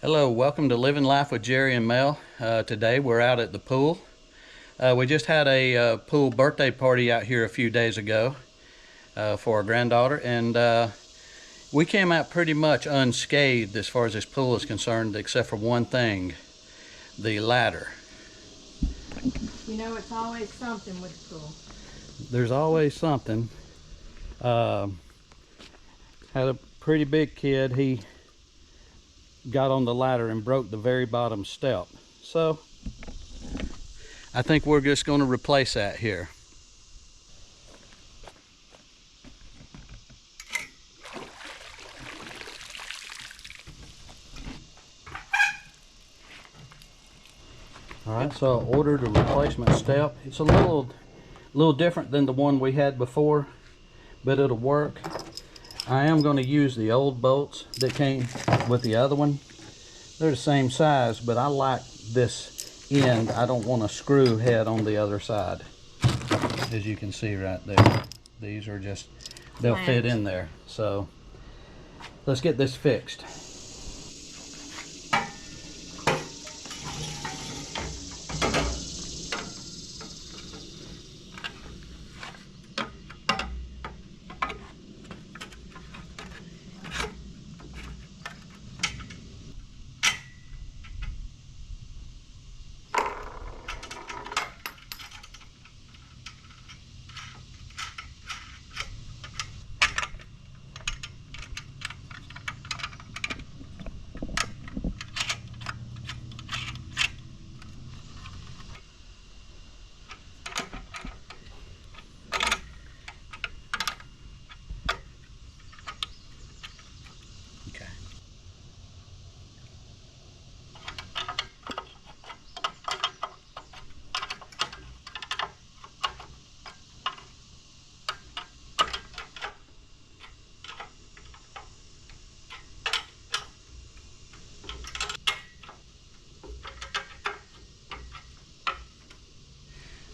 Hello, welcome to Living Life with Jerry and Mel. Today we're out at the pool. We just had a pool birthday party out here a few days ago for our granddaughter, and we came out pretty much unscathed as far as this pool is concerned, except for one thing, the ladder. You know, it's always something with the pool. There's always something. Had a pretty big kid. He got on the ladder and broke the very bottom step. So I think we're just going to replace that here. All right, so I ordered a replacement step. It's a little different than the one we had before, but it'll work. I am going to use the old bolts that came with the other one. They're the same size, but I like this end. I don't want a screw head on the other side. As you can see right there, these are just, they'll fit in there. So let's get this fixed.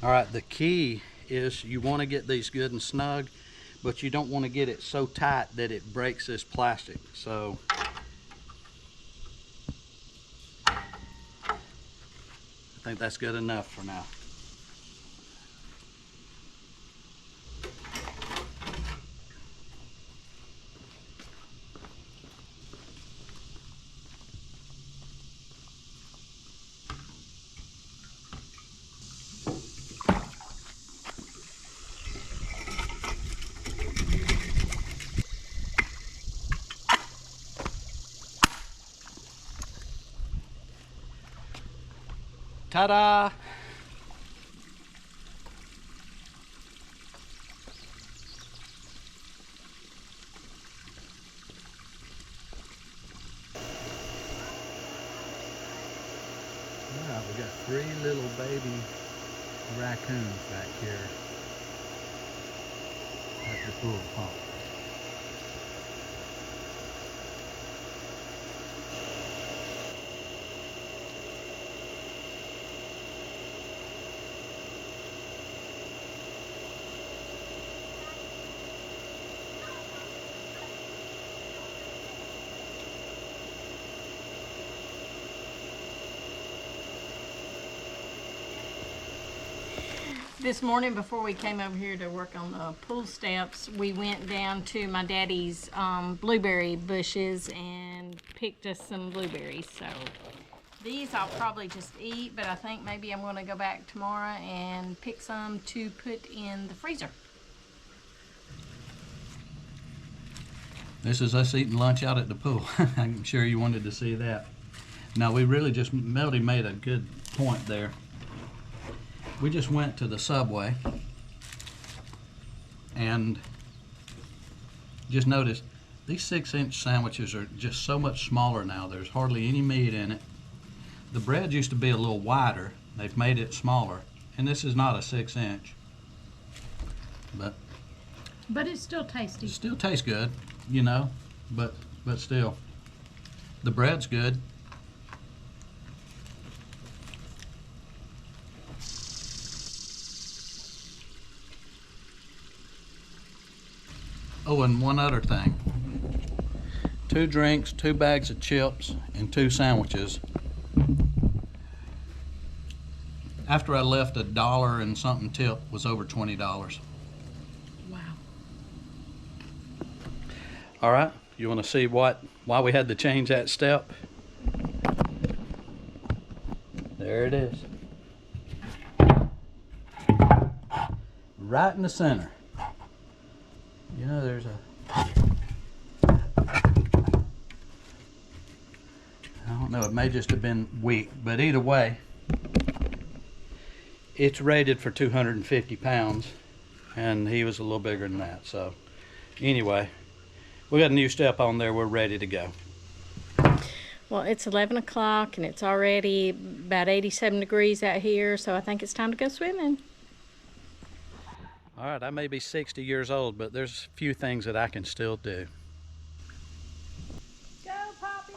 All right, the key is you want to get these good and snug, but you don't want to get it so tight that it breaks this plastic. So I think that's good enough for now. Ta-da! Wow, we got 3 little baby raccoons back here at the pool pump. This morning before we came over here to work on the pool steps, we went down to my daddy's blueberry bushes and picked us some blueberries. So these I'll probably just eat, but I think maybe I'm going to go back tomorrow and pick some to put in the freezer. This is us eating lunch out at the pool. I'm sure you wanted to see that. Now we really just, Melody made a good point there. We just went to the Subway and just noticed these 6-inch sandwiches are just so much smaller now. There's hardly any meat in it. The bread used to be a little wider. They've made it smaller, and this is not a 6-inch. But it's still tasty. It still tastes good, you know, but still, the bread's good. Oh, and one other thing. 2 drinks, 2 bags of chips, and 2 sandwiches. After I left, $1 and something tip was over $20. Wow. All right, you want to see why we had to change that step? There it is. Right in the center. You know, there's a, I don't know, it may just have been weak, but either way, it's rated for 250 pounds, and he was a little bigger than that. So anyway, we got a new step on there. We're ready to go. Well, it's 11 o'clock and it's already about 87 degrees out here, so I think it's time to go swimming. All right, I may be 60 years old, but there's a few things that I can still do. Go, Poppy!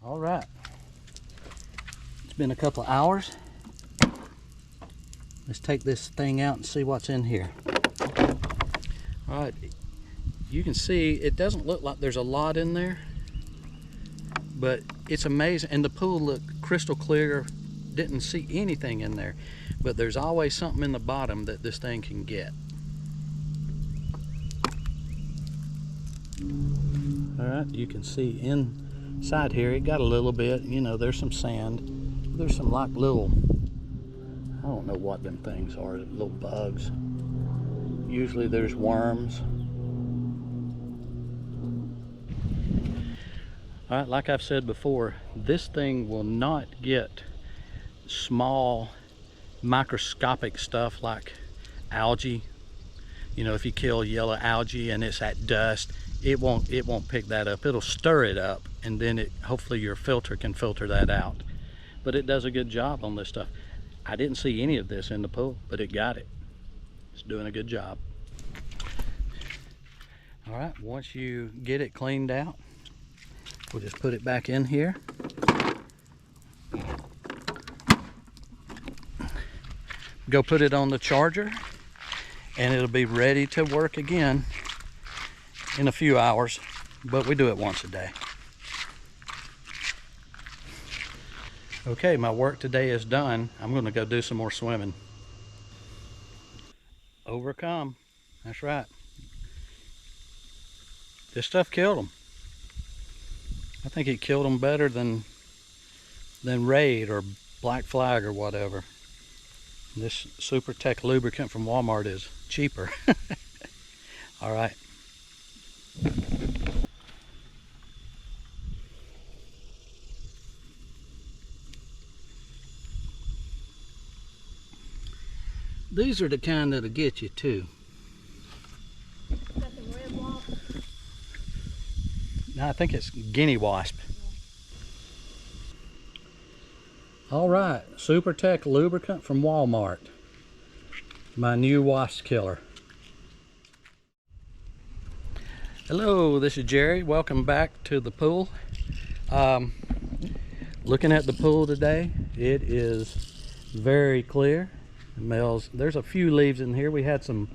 All right. It's been a couple of hours. Let's take this thing out and see what's in here. All right, you can see it doesn't look like there's a lot in there, but it's amazing. And the pool looked crystal clear, didn't see anything in there, but there's always something in the bottom that this thing can get. All right, you can see inside here, it got a little bit, you know, there's some sand. There's some like little, I don't know what them things are, little bugs. Usually there's worms. All right, like I've said before, this thing will not get small microscopic stuff like algae. You know, if you kill yellow algae and it's at dust, it won't pick that up. It'll stir it up, and then hopefully your filter can filter that out. But it does a good job on this stuff. I didn't see any of this in the pool, but it got it. It's doing a good job. All right, once you get it cleaned out, we'll just put it back in here. Go put it on the charger, and it'll be ready to work again in a few hours, but we do it once a day. Okay, my work today is done. I'm going to go do some more swimming. Overcome. That's right. This stuff killed them. I think it killed them better than Raid or Black Flag or whatever. This Super Tech lubricant from Walmart is cheaper. All right. These are the kind that'll get you too. No, I think it's guinea wasp. All right, Super Tech lubricant from Walmart. My new wasp killer. Hello, this is Jerry. Welcome back to the pool. Looking at the pool today, it is very clear. There's a few leaves in here. We had some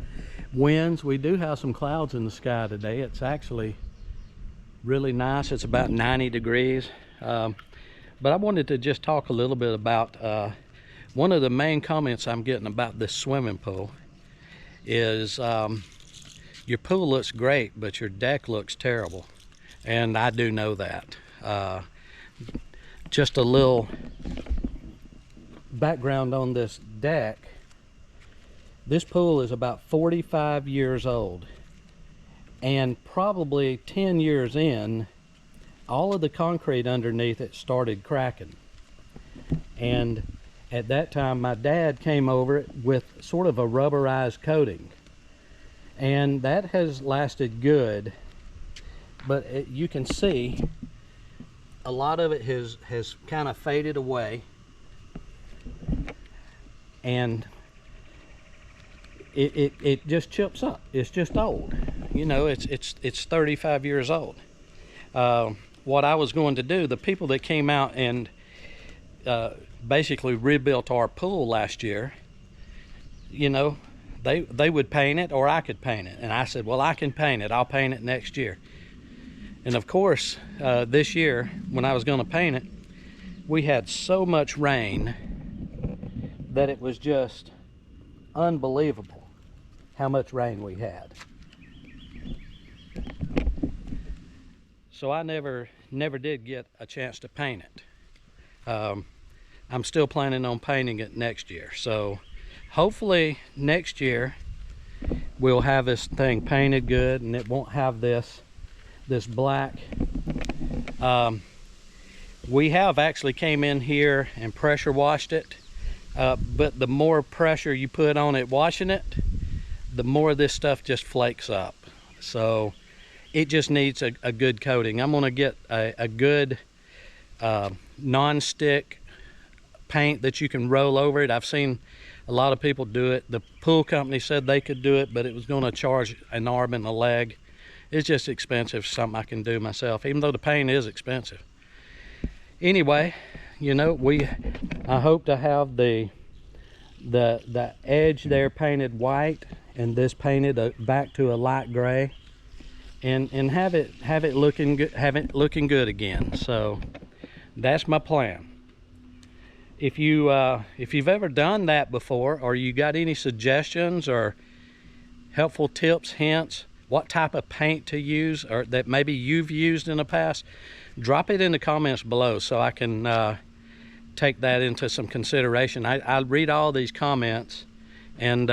winds. We do have some clouds in the sky today. It's actually really nice. It's about 90 degrees. But I wanted to just talk a little bit about one of the main comments I'm getting about this swimming pool is your pool looks great, but your deck looks terrible. And I do know that. Just a little background on this deck. This pool is about 45 years old, and probably 10 years in, all of the concrete underneath it started cracking. And at that time, my dad came over it with sort of a rubberized coating, and that has lasted good, but you can see a lot of it has kind of faded away, and it just chips up. It's just old. You know, it's 35 years old. what I was going to do. The people that came out and basically rebuilt our pool last year, you know, they would paint it or I could paint it. And I said, well, I can paint it. I'll paint it next year. And of course, this year when I was going to paint it, we had so much rain that it was just unbelievable how much rain we had. So I never did get a chance to paint it. I'm still planning on painting it next year. So hopefully next year we'll have this thing painted good and it won't have this black. We have actually came in here and pressure washed it, but the more pressure you put on it washing it, the more this stuff just flakes up. So it just needs a good coating. I'm gonna get a good non-stick paint that you can roll over it. I've seen a lot of people do it. The pool company said they could do it, but it was gonna charge an arm and a leg. It's just expensive, something I can do myself, even though the paint is expensive. Anyway, you know, I hope to have the edge there painted white and this painted back to a light gray, and have it looking good again. So that's my plan. If you've ever done that before, or you got any suggestions or helpful tips, hints, what type of paint to use, or that maybe you've used in the past, drop it in the comments below so I can take that into some consideration. I read all these comments and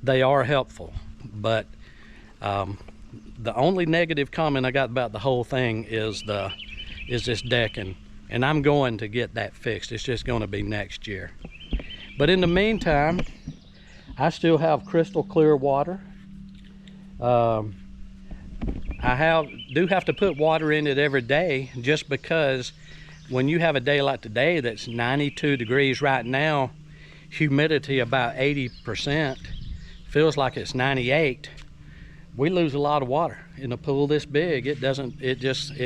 they are helpful, but the only negative comment I got about the whole thing is this decking, and I'm going to get that fixed. It's just going to be next year. But in the meantime, I still have crystal clear water. I do have to put water in it every day, just because when you have a day like today that's 92 degrees right now, humidity about 80%, feels like it's 98, we lose a lot of water. In a pool this big, it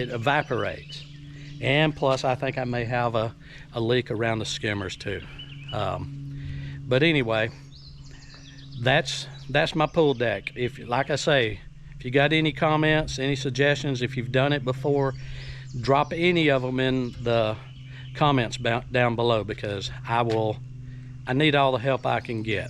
evaporates. And plus I think I may have a leak around the skimmers too. But anyway, that's my pool deck. Like I say, if you got any comments, any suggestions, if you've done it before, drop any of them in the comments down below, because I need all the help I can get.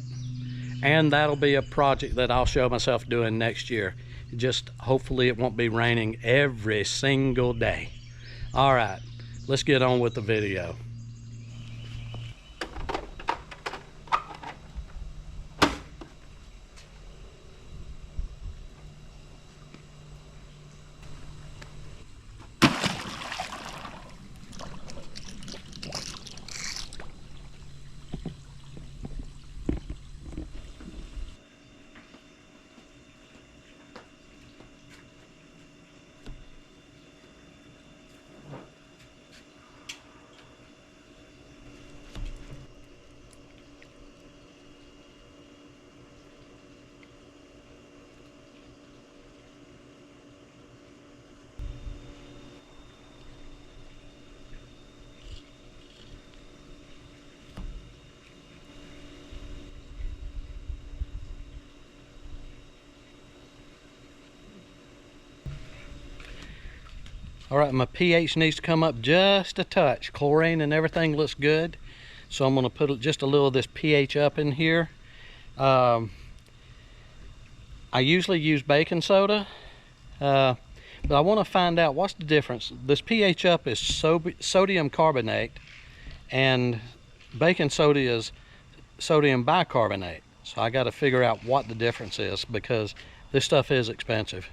And that'll be a project that I'll show myself doing next year. Just hopefully it won't be raining every single day. All right, let's get on with the video. All right, my pH needs to come up just a touch. Chlorine and everything looks good. So I'm gonna put just a little of this pH up in here. I usually use baking soda, but I wanna find out what's the difference. This pH up is sodium carbonate, and baking soda is sodium bicarbonate. So I gotta figure out what the difference is, because this stuff is expensive.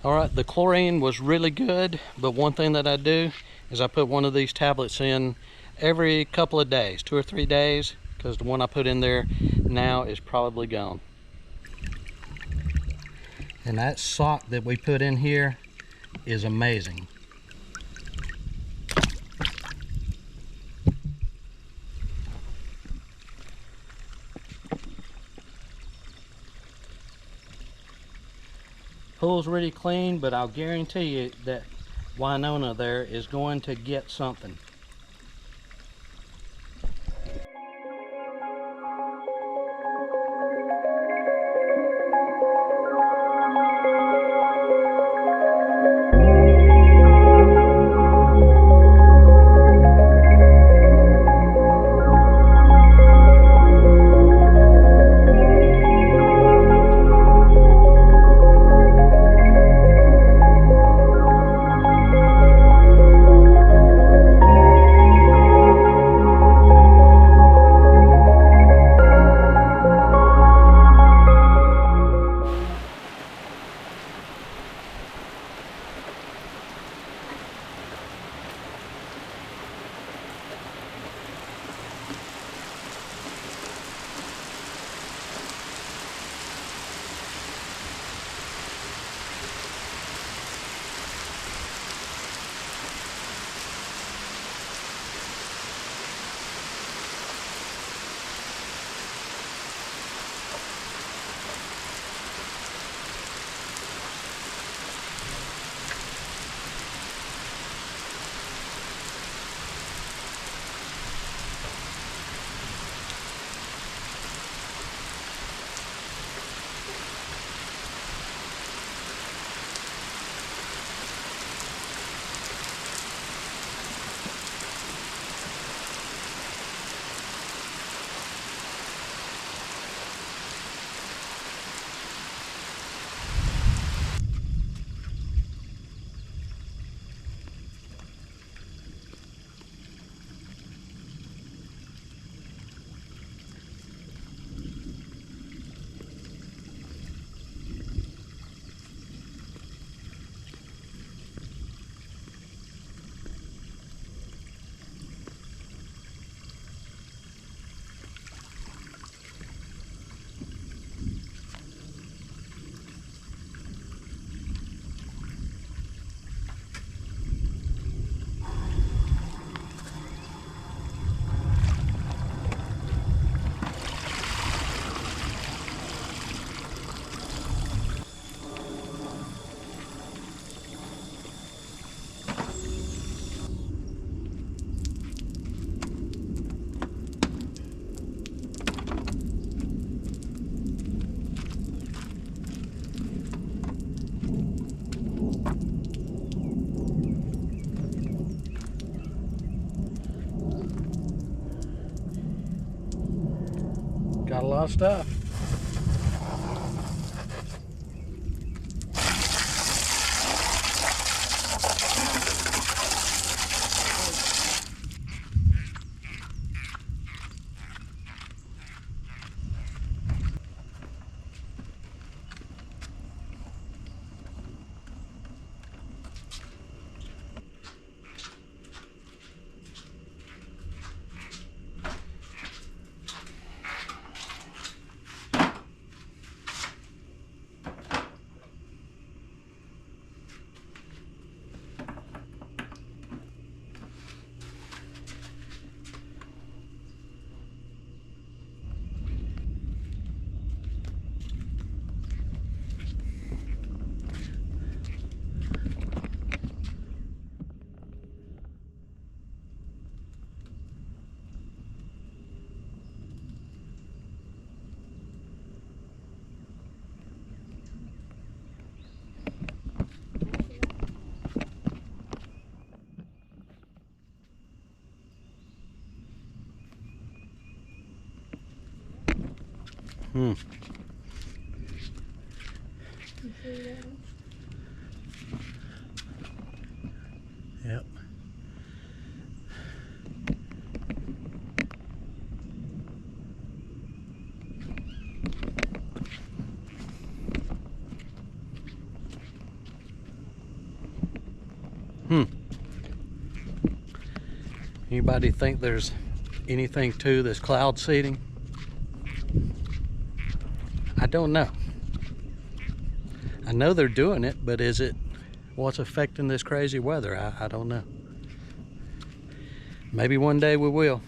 All right, the chlorine was really good, but one thing that I do is I put one of these tablets in every couple of days, 2 or 3 days, because the one I put in there now is probably gone. And that sock that we put in here is amazing. Pool's really clean, but I'll guarantee you that Winona there is going to get something. Got a lot of stuff. Yep. Anybody think there's anything to this cloud seeding? I don't know. I know they're doing it, but is it what's affecting this crazy weather? I don't know. Maybe one day we will.